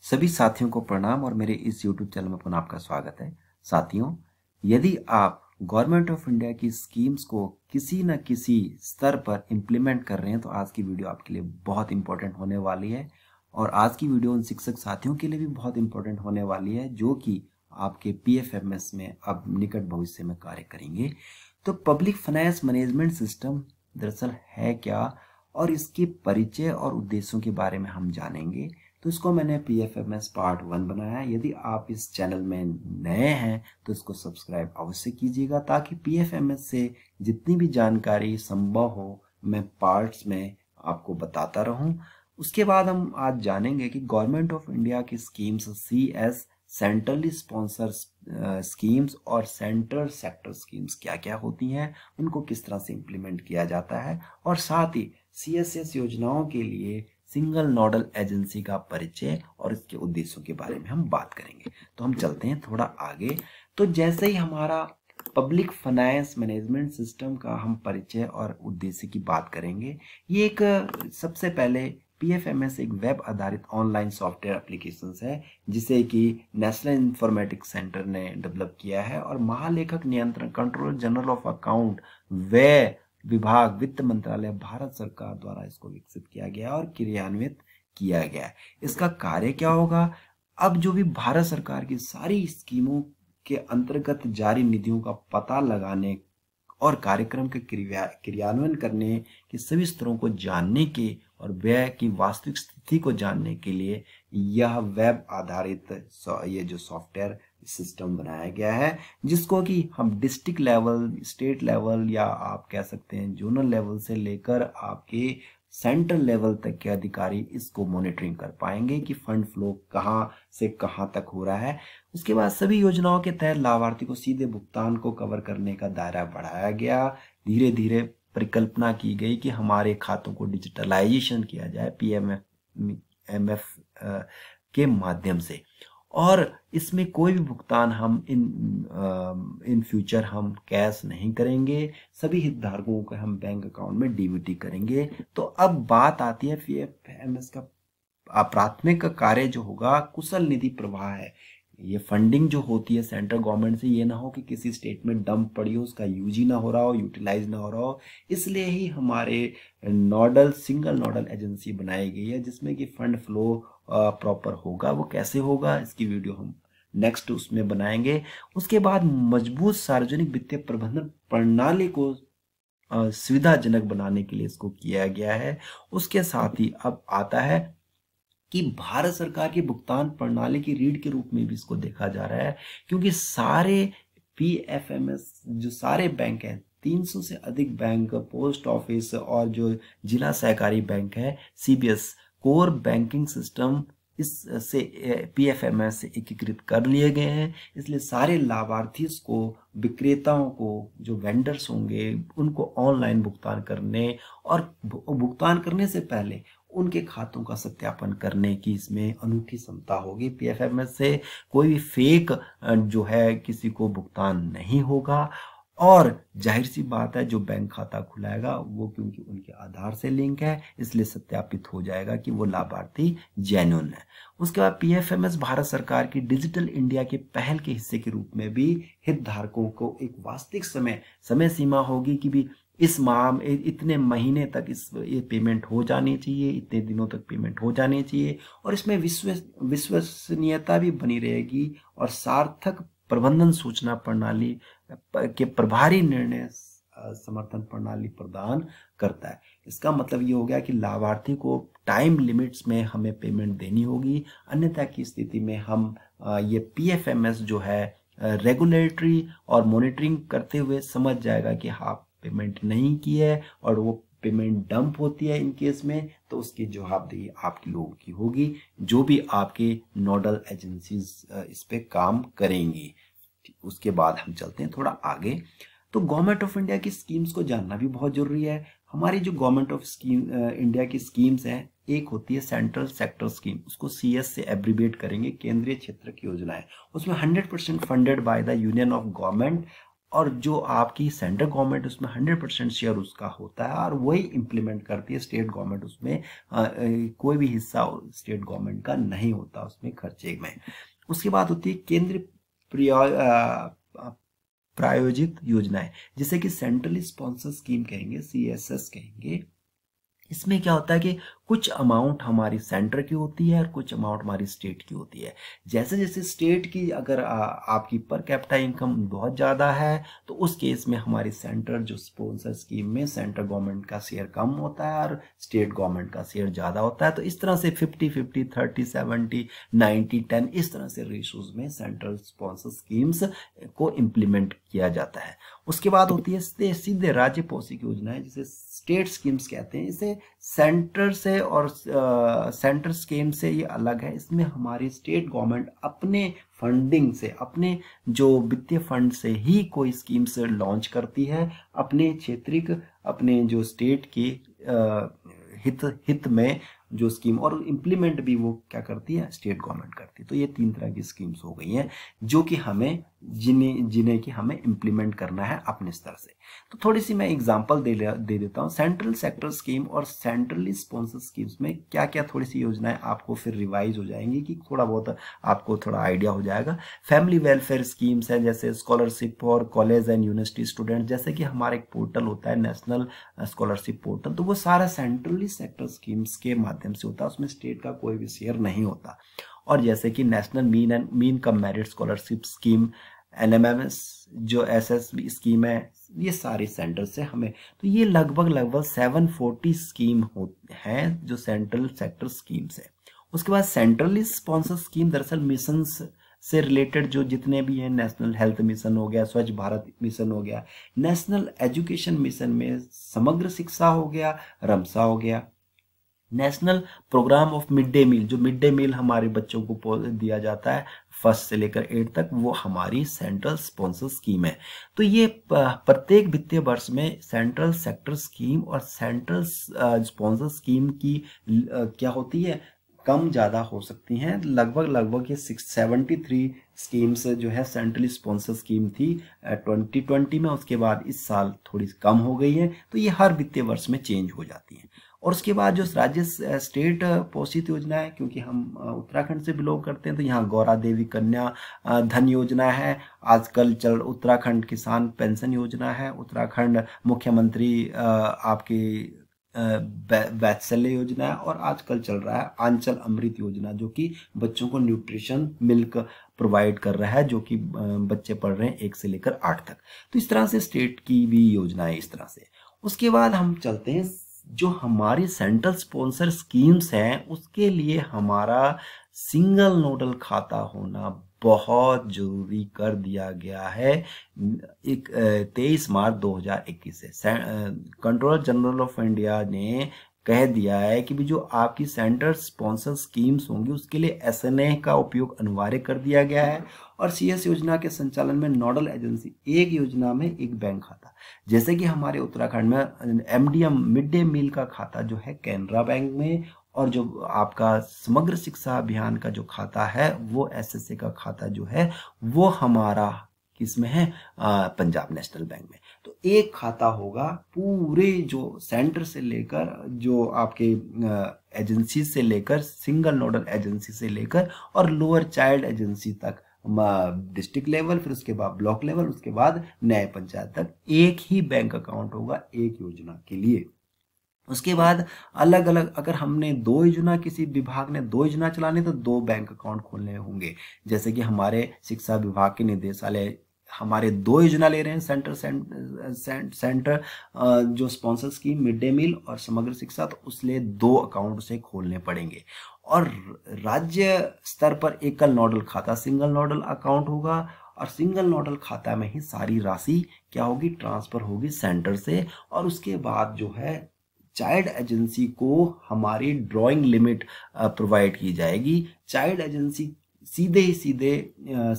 सभी साथियों को प्रणाम और मेरे इस YouTube चैनल में पुनः आपका स्वागत है। साथियों, यदि आप गवर्नमेंट ऑफ इंडिया की स्कीम्स को किसी न किसी स्तर पर इम्प्लीमेंट कर रहे हैं तो आज की वीडियो आपके लिए बहुत इंपॉर्टेंट होने वाली है। और आज की वीडियो उन शिक्षक साथियों के लिए भी बहुत इंपॉर्टेंट होने वाली है जो कि आपके PFMS में अब निकट भविष्य में कार्य करेंगे। तो पब्लिक फाइनेंस मैनेजमेंट सिस्टम दरअसल है क्या और इसके परिचय और उद्देश्यों के बारे में हम जानेंगे। तो इसको मैंने PFMS पार्ट 1 बनाया है। यदि आप इस चैनल में नए हैं तो इसको सब्सक्राइब अवश्य कीजिएगा ताकि PFMS से जितनी भी जानकारी संभव हो मैं पार्ट्स में आपको बताता रहूं। उसके बाद हम आज जानेंगे कि गवर्नमेंट ऑफ इंडिया की schemes CS centrally sponsor schemes और सेंट्रल सेक्टर स्कीम्स क्या क्या होती हैं, उनको किस तरह से इम्प्लीमेंट किया जाता है, और साथ ही CSS योजनाओं के लिए सिंगल नोडल एजेंसी का परिचय और इसके उद्देश्यों के बारे में हम बात करेंगे। तो हम चलते हैं थोड़ा आगे। तो जैसे ही हमारा पब्लिक फाइनेंस मैनेजमेंट सिस्टम का हम परिचय और उद्देश्य की बात करेंगे। ये एक सबसे पहले PFMS एक वेब आधारित ऑनलाइन सॉफ्टवेयर एप्लीकेशन है जिसे कि नेशनल इंफॉर्मेटिक्स सेंटर ने डेवलप किया है और महालेखक नियंत्रण कंट्रोलर जनरल ऑफ अकाउंट व्यय विभाग वित्त मंत्रालय भारत सरकार द्वारा इसको विकसित किया गया और क्रियान्वित किया गया। इसका कार्य क्या होगा? अब जो भी भारत सरकार की सारी स्कीमों के अंतर्गत जारी निधियों का पता लगाने और कार्यक्रम के क्रियान्वयन करने के सभी स्तरों को जानने के और व्यय की वास्तविक स्थिति को जानने के लिए यह वेब आधारित ये जो सॉफ्टवेयर सिस्टम बनाया गया है, जिसको कि हम डिस्ट्रिक्ट लेवल, स्टेट लेवल या आप कह सकते हैं जोनल लेवल से लेकर आपके सेंट्रल लेवल तक के अधिकारी इसको मॉनिटरिंग कर पाएंगे कि फंड फ्लो कहाँ से कहाँ तक हो रहा है। उसके बाद सभी योजनाओं के तहत लाभार्थी को सीधे भुगतान को कवर करने का दायरा बढ़ाया गया। धीरे धीरे परिकल्पना की गई कि हमारे खातों को डिजिटलाइजेशन किया जाए PMF के माध्यम से, और इसमें कोई भी भुगतान हम इन फ्यूचर हम कैश नहीं करेंगे, सभी हितधारकों को हम बैंक अकाउंट में DBT करेंगे। तो अब बात आती है PFMS का प्राथमिक कार्य जो होगा कुशल निधि प्रवाह है। ये फंडिंग जो होती है सेंट्रल गवर्नमेंट से, ये ना हो कि किसी स्टेट में डंप पड़ी हो, उसका यूज ही ना हो रहा हो, यूटिलाइज ना हो रहा हो। इसलिए ही हमारे सिंगल नोडल एजेंसी बनाई गई है जिसमें कि फंड फ्लो प्रॉपर होगा। वो कैसे होगा इसकी वीडियो हम नेक्स्ट उसमें बनाएंगे। उसके बाद मजबूत सार्वजनिक वित्तीय प्रबंधन प्रणाली को सुविधाजनक बनाने के लिए इसको किया गया है। उसके साथ ही अब आता है कि भारत सरकार की भुगतान प्रणाली की रीढ़ के रूप में भी इसको देखा जा रहा है, क्योंकि सारे PFMS जो सारे बैंक हैं, 300 से अधिक बैंक, पोस्ट ऑफिस और जो जिला सहकारी बैंक है, CBS कोर बैंकिंग सिस्टम इससे PFMS से एकीकृत कर लिए गए हैं। इसलिए सारे लाभार्थी को, विक्रेताओं को, जो वेंडर्स होंगे उनको ऑनलाइन भुगतान करने और भुगतान करने से पहले उनके खातों का सत्यापन करने की इसमें अनूठी क्षमता होगी। PFMS से कोई भी फेक जो है किसी को भुगतान नहीं होगा। और जाहिर सी बात है जो बैंक खाता खुलाएगा वो क्योंकि उनके आधार से लिंक है, इसलिए सत्यापित हो जाएगा कि वो लाभार्थी जेन्युइन है। उसके बाद PFMS भारत सरकार की डिजिटल इंडिया के पहल के हिस्से के रूप में भी हितधारकों को एक वास्तविक समय सीमा होगी कि भी इस माह में इतने महीने तक ये पेमेंट हो जानी चाहिए, इतने दिनों तक पेमेंट हो जानी चाहिए, और इसमें विश्वसनीयता भी बनी रहेगी और सार्थक प्रबंधन सूचना प्रणाली के प्रभारी निर्णय समर्थन प्रणाली प्रदान करता है। इसका मतलब ये हो गया कि लाभार्थी को टाइम लिमिट्स में हमें पेमेंट देनी होगी, अन्यथा की स्थिति में हम ये PFMS जो है रेगुलेटरी और मॉनिटरिंग करते हुए समझ जाएगा कि हाँ पेमेंट नहीं की है और वो पेमेंट डंप होती है इन केस में, तो उसकी जवाबदेही आपके लोगों की होगी जो भी आपके नोडल एजेंसीज इस पे काम करेंगी। उसके बाद हम चलते हैं थोड़ा आगे। तो गवर्नमेंट ऑफ इंडिया की स्कीम्स को जानना भी बहुत जरूरी है। हमारी जो गवर्नमेंट ऑफ इंडिया की स्कीम्स हैं, एक होती है सेंट्रल सेक्टर स्कीम, उसको CS से एब्रीविएट करेंगे, केंद्रीय क्षेत्र की योजनाएं। उसमें 100% funded by the union of government और जो आपकी सेंट्रल गवर्नमेंट उसमें 100% शेयर उसका होता है और वही इम्प्लीमेंट करती है। स्टेट गवर्नमेंट उसमें कोई भी हिस्सा स्टेट गवर्नमेंट का नहीं होता उसमें खर्चे में। उसके बाद होती है केंद्र प्रायोजित योजनाएं, जिसे कि सेंट्रली स्पॉन्सर स्कीम कहेंगे, CSS कहेंगे। इसमें क्या होता है कि कुछ अमाउंट हमारी सेंटर की होती है और कुछ अमाउंट हमारी स्टेट की होती है। जैसे जैसे स्टेट की अगर आपकी पर कैपिटा इनकम बहुत ज़्यादा है तो उस केस में हमारी सेंटर जो स्पॉन्सर स्कीम में सेंट्रल गवर्नमेंट का शेयर कम होता है और स्टेट गवर्नमेंट का शेयर ज़्यादा होता है। तो इस तरह से 50-50, 30-70, 90-10 इस तरह से रेशोज में सेंट्रल स्पॉन्सर स्कीम्स को इम्प्लीमेंट किया जाता है। उसके बाद होती है सीधे राज्य पोषित योजनाएं, जिसे स्टेट स्कीम्स कहते हैं। इसे सेंटर से और सेंटर स्कीम से ये अलग है। इसमें हमारी स्टेट गवर्नमेंट अपने फंडिंग से, अपने जो वित्तीय फंड से ही कोई स्कीम्स लॉन्च करती है, अपने क्षेत्रीय, अपने जो स्टेट के हित में जो स्कीम, और इम्प्लीमेंट भी वो क्या करती है, स्टेट गवर्नमेंट करती है। तो ये 3 तरह की स्कीम्स हो गई हैं जो कि हमें जिन्हें कि हमें इम्प्लीमेंट करना है अपने स्तर से। तो थोड़ी सी मैं एग्जांपल दे देता हूँ। सेंट्रल सेक्टर स्कीम और सेंट्रली स्पॉन्सर स्कीम्स में क्या क्या थोड़ी सी योजनाएं आपको फिर रिवाइज हो जाएंगी कि थोड़ा बहुत आपको थोड़ा आइडिया हो जाएगा। फैमिली वेलफेयर स्कीम्स है, जैसे scholarship for college and university student, जैसे कि हमारा एक पोर्टल होता है नेशनल स्कॉलरशिप पोर्टल, तो वो सारा सेंट्रली सेक्टर स्कीम्स के माध्यम से होता है, उसमें स्टेट का कोई भी शेयर नहीं होता। और जैसे कि national mean cum merit scholarship scheme, NMMS जो SSB स्कीम है, ये सारी सेंटर से हमें, तो ये लगभग 740 स्कीम हैं जो सेंट्रल सेक्टर स्कीम्स है। उसके बाद सेंट्रली स्पॉन्सर स्कीम दरअसल मिशन से रिलेटेड जो जितने भी हैं, नेशनल हेल्थ मिशन हो गया, स्वच्छ भारत मिशन हो गया, नेशनल एजुकेशन मिशन में समग्र शिक्षा हो गया, रमसा हो गया, national programme of mid day meal, जो मिड डे मील हमारे बच्चों को दिया जाता है 1st से लेकर 8 तक, वो हमारी सेंट्रल स्पॉन्सर स्कीम है। तो ये प्रत्येक वित्तीय वर्ष में सेंट्रल सेक्टर स्कीम और सेंट्रल स्पॉन्सर स्कीम की क्या होती है, कम ज़्यादा हो सकती हैं। लगभग ये 673 स्कीम्स जो है सेंट्रली स्पॉन्सर स्कीम थी 2020 में, उसके बाद इस साल थोड़ी कम हो गई है। तो ये हर वित्तीय वर्ष में चेंज हो जाती हैं। और उसके बाद जो राज्य स्टेट पोषित योजना है, क्योंकि हम उत्तराखंड से बिलोंग करते हैं, तो यहाँ गौरा देवी कन्या धन योजना है, आजकल उत्तराखंड किसान पेंशन योजना है, उत्तराखंड मुख्यमंत्री आपके वात्सल्य योजना है, और आजकल चल रहा है आंचल अमृत योजना, जो कि बच्चों को न्यूट्रिशन मिल्क प्रोवाइड कर रहा है, जो कि बच्चे पढ़ रहे हैं 1 से लेकर 8 तक। तो इस तरह से स्टेट की भी योजना है इस तरह से। उसके बाद हम चलते हैं जो हमारी सेंट्रल स्पॉन्सर स्कीम्स हैं, उसके लिए हमारा सिंगल नोडल खाता होना बहुत जरूरी कर दिया गया है। 23 मार्च 2021 से कंट्रोलर जनरल ऑफ इंडिया ने कह दिया है कि भी जो आपकी सेंट्रल स्पॉन्सर स्कीम्स होंगी उसके लिए SNA का उपयोग अनिवार्य कर दिया गया है। और CS योजना के संचालन में नोडल एजेंसी, एक योजना में एक बैंक खाता, जैसे कि हमारे उत्तराखंड में MDM मिड डे मील का खाता जो है कैनरा बैंक में, और जो आपका समग्र शिक्षा अभियान का जो खाता है वो SSA का खाता जो है वो हमारा किसमें है, पंजाब नेशनल बैंक में। तो एक खाता होगा पूरे जो सेंटर से लेकर, जो आपके एजेंसी से लेकर, सिंगल नोडल एजेंसी से लेकर और लोअर चाइल्ड एजेंसी तक, डिस्ट्रिक्ट लेवल, फिर उसके बाद ब्लॉक लेवल, उसके बाद न्याय पंचायत तक, एक ही बैंक अकाउंट होगा एक योजना के लिए। उसके बाद अलग अलग, अगर हमने 2 योजना, किसी विभाग ने 2 योजना चलाने तो 2 बैंक अकाउंट खोलने होंगे। जैसे कि हमारे शिक्षा विभाग के निदेशालय हमारे 2 योजना ले रहे हैं, सेंटर जो sponsor scheme mid day meal और समग्र शिक्षा, तो उसलिए 2 अकाउंट से खोलने पड़ेंगे। और राज्य स्तर पर एकल नोडल खाता, सिंगल नोडल अकाउंट होगा, और सिंगल नोडल खाता में ही सारी राशि क्या होगी, ट्रांसफर होगी सेंटर से। और उसके बाद जो है चाइल्ड एजेंसी को हमारी ड्राइंग लिमिट प्रोवाइड की जाएगी। चाइल्ड एजेंसी सीधे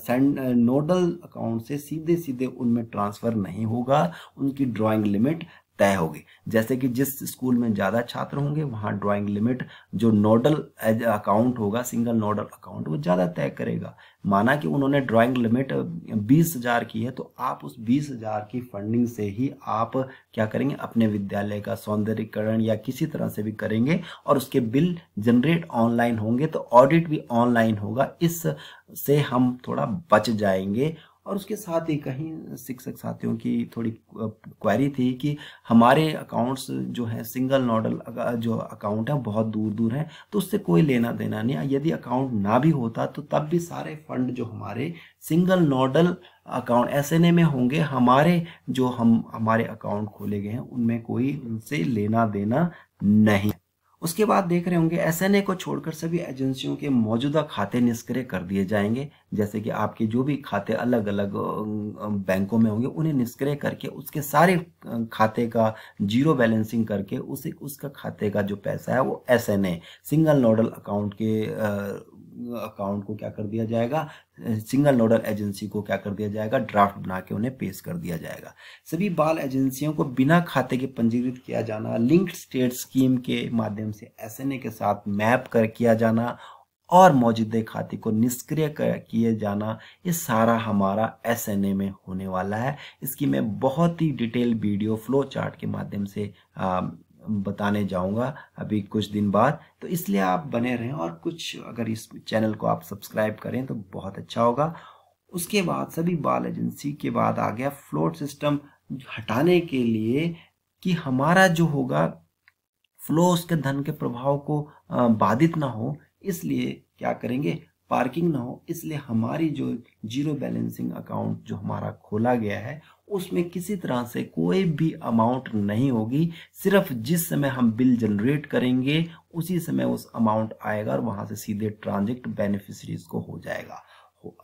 नोडल अकाउंट से सीधे उनमें ट्रांसफर नहीं होगा, उनकी ड्राइंग लिमिट तय होगी। जैसे कि जिस स्कूल में ज़्यादा छात्र होंगे वहाँ ड्राइंग लिमिट जो नोडल अकाउंट होगा, सिंगल नोडल अकाउंट, वो ज़्यादा तय करेगा। माना कि उन्होंने ड्राइंग लिमिट 20,000 की है, तो आप उस 20,000 की फंडिंग से ही आप क्या करेंगे, अपने विद्यालय का सौंदर्यीकरण या किसी तरह से भी करेंगे और उसके बिल जनरेट ऑनलाइन होंगे, तो ऑडिट भी ऑनलाइन होगा। इससे हम थोड़ा बच जाएंगे। और उसके साथ ही कहीं शिक्षक साथियों की थोड़ी क्वेरी थी कि हमारे अकाउंट्स जो है सिंगल नोडल जो अकाउंट है बहुत दूर दूर है, तो उससे कोई लेना देना नहीं। यदि अकाउंट ना भी होता तो तब भी सारे फंड जो हमारे सिंगल नोडल अकाउंट एसएनए में होंगे, हमारे अकाउंट खोले गए हैं उनमें कोई उनसे लेना देना नहीं। उसके बाद देख रहे होंगे एसएनए को छोड़कर सभी एजेंसियों के मौजूदा खाते निष्क्रिय कर दिए जाएंगे। जैसे कि आपके जो भी खाते अलग अलग बैंकों में होंगे उन्हें निष्क्रिय करके उसके सारे खाते का जीरो बैलेंसिंग करके उसका खाते का जो पैसा है वो एसएनए सिंगल नोडल अकाउंट को क्या कर दिया जाएगा, सिंगल नोडल एजेंसी को क्या कर दिया जाएगा, ड्राफ्ट बना के उन्हें पेश कर दिया जाएगा। सभी बाल एजेंसियों को बिना खाते के पंजीकृत किया जाना, लिंक्ड स्टेट स्कीम के माध्यम से एसएनए के साथ मैप कर किया जाना और मौजूदा खाते को निष्क्रिय किए जाना, ये सारा हमारा एसएनए में होने वाला है। इसकी मैं बहुत ही डिटेल वीडियो फ्लो चार्ट के माध्यम से बताने जाऊंगा अभी कुछ दिन बाद, तो इसलिए आप बने रहें और कुछ अगर इस चैनल को आप सब्सक्राइब करें तो बहुत अच्छा होगा। उसके बाद सभी बाल एजेंसी के बाद आ गया फ्लोट सिस्टम हटाने के लिए कि हमारा जो होगा फ्लो उसके धन के प्रभाव को बाधित ना हो, इसलिए क्या करेंगे, पार्किंग ना हो, इसलिए हमारी जो जीरो बैलेंसिंग अकाउंट जो हमारा खोला गया है उसमें किसी तरह से कोई भी अमाउंट नहीं होगी। सिर्फ जिस समय हम बिल जनरेट करेंगे उसी समय उस अमाउंट आएगा और वहां से सीधे ट्रांजेक्ट बेनिफिशरीज को हो जाएगा।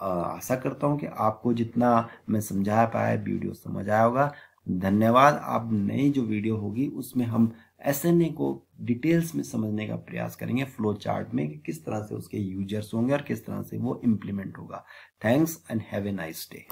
आशा करता हूं कि आपको जितना मैं समझा पाया वीडियो समझ आया होगा। धन्यवाद। अब नई जो वीडियो होगी उसमें हम एसएनए को डिटेल्स में समझने का प्रयास करेंगे, फ्लो चार्ट में कि किस तरह से उसके यूजर्स होंगे और किस तरह से वो इम्प्लीमेंट होगा। Thanks and have a nice day.